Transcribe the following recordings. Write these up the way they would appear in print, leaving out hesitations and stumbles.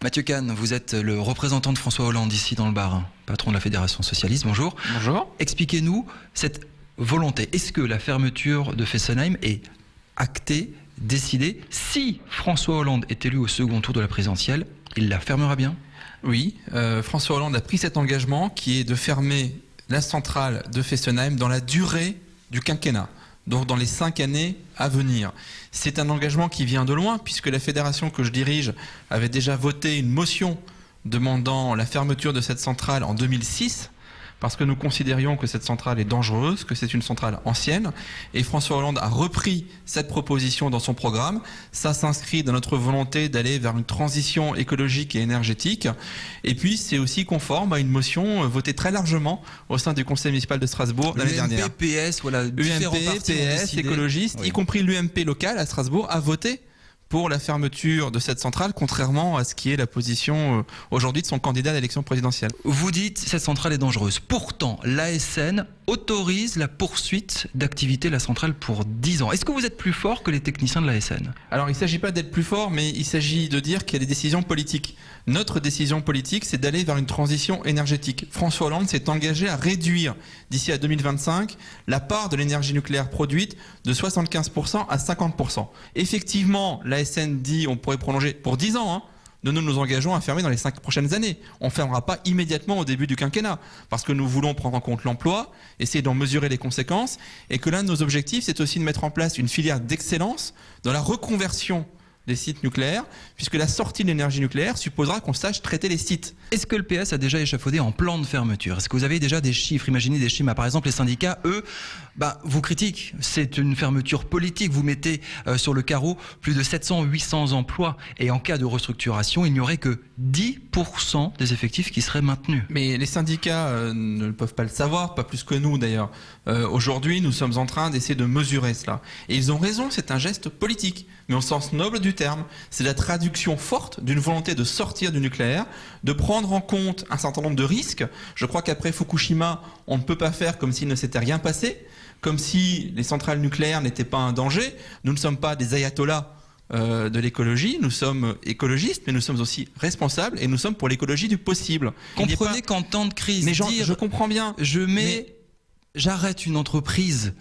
Mathieu Kahn, vous êtes le représentant de François Hollande ici dans le Bas-Rhin, patron de la Fédération Socialiste. Bonjour. Bonjour. Expliquez-nous cette volonté. Est-ce que la fermeture de Fessenheim est actée, décidée? Si François Hollande est élu au second tour de la présidentielle, il la fermera bien? Oui, François Hollande a pris cet engagement qui est de fermer la centrale de Fessenheim dans la durée du quinquennat, donc dans les 5 années à venir. C'est un engagement qui vient de loin, puisque la fédération que je dirige avait déjà voté une motion demandant la fermeture de cette centrale en 2006, parce que nous considérions que cette centrale est dangereuse, que c'est une centrale ancienne, et François Hollande a repris cette proposition dans son programme. Ça s'inscrit dans notre volonté d'aller vers une transition écologique et énergétique, et puis c'est aussi conforme à une motion votée très largement au sein du conseil municipal de Strasbourg l'année dernière. UMP, PS, voilà, UMP, PS, écologistes, oui. Y compris l'UMP local à Strasbourg, a voté pour la fermeture de cette centrale, contrairement à ce qui est la position aujourd'hui de son candidat à l'élection présidentielle. Vous dites que cette centrale est dangereuse. Pourtant, l'ASN autorise la poursuite d'activité de la centrale pour 10 ans. Est-ce que vous êtes plus fort que les techniciens de l'ASN? Alors, il ne s'agit pas d'être plus fort, mais il s'agit de dire qu'il y a des décisions politiques. Notre décision politique, c'est d'aller vers une transition énergétique. François Hollande s'est engagé à réduire, d'ici à 2025, la part de l'énergie nucléaire produite de 75% à 50%. Effectivement, l'ASN dit on pourrait prolonger pour 10 ans, Nous nous engageons à fermer dans les 5 prochaines années. On ne fermera pas immédiatement au début du quinquennat, parce que nous voulons prendre en compte l'emploi, essayer d'en mesurer les conséquences, et que l'un de nos objectifs, c'est aussi de mettre en place une filière d'excellence dans la reconversion des sites nucléaires, puisque la sortie de l'énergie nucléaire supposera qu'on sache traiter les sites. Est-ce que le PS a déjà échafaudé en plan de fermeture? Est-ce que vous avez déjà des chiffres? Imaginez des chiffres. Par exemple, les syndicats, eux, vous critiquent. C'est une fermeture politique. Vous mettez sur le carreau plus de 700-800 emplois. Et en cas de restructuration, il n'y aurait que 10% des effectifs qui seraient maintenus. Mais les syndicats ne peuvent pas le savoir, pas plus que nous d'ailleurs. Aujourd'hui, nous sommes en train d'essayer de mesurer cela. Et ils ont raison, c'est un geste politique, mais au sens noble du terme. C'est la traduction forte d'une volonté de sortir du nucléaire, de prendre en compte un certain nombre de risques. Je crois qu'après Fukushima, on ne peut pas faire comme s'il ne s'était rien passé, comme si les centrales nucléaires n'étaient pas un danger. Nous ne sommes pas des ayatollahs de l'écologie, nous sommes écologistes, mais nous sommes aussi responsables et nous sommes pour l'écologie du possible. Comprenez qu'en temps de crise, mais je comprends bien. J'arrête une entreprise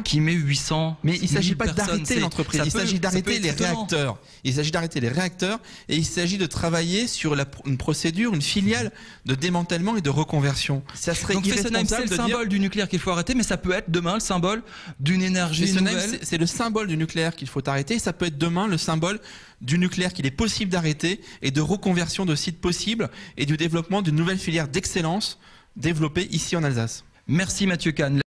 qui met 800. Mais il ne s'agit pas d'arrêter l'entreprise, il s'agit d'arrêter les réacteurs. Il s'agit d'arrêter les réacteurs et il s'agit de travailler sur une procédure, une filiale de démantèlement et de reconversion. Ça serait donc Fessenheim, c'est le symbole du nucléaire qu'il faut arrêter, mais ça peut être demain le symbole d'une énergie nouvelle. C'est le symbole du nucléaire qu'il faut arrêter. Ça peut être demain le symbole du nucléaire qu'il est possible d'arrêter et de reconversion de sites possibles et du développement d'une nouvelle filière d'excellence développée ici en Alsace. Merci Mathieu Kahn.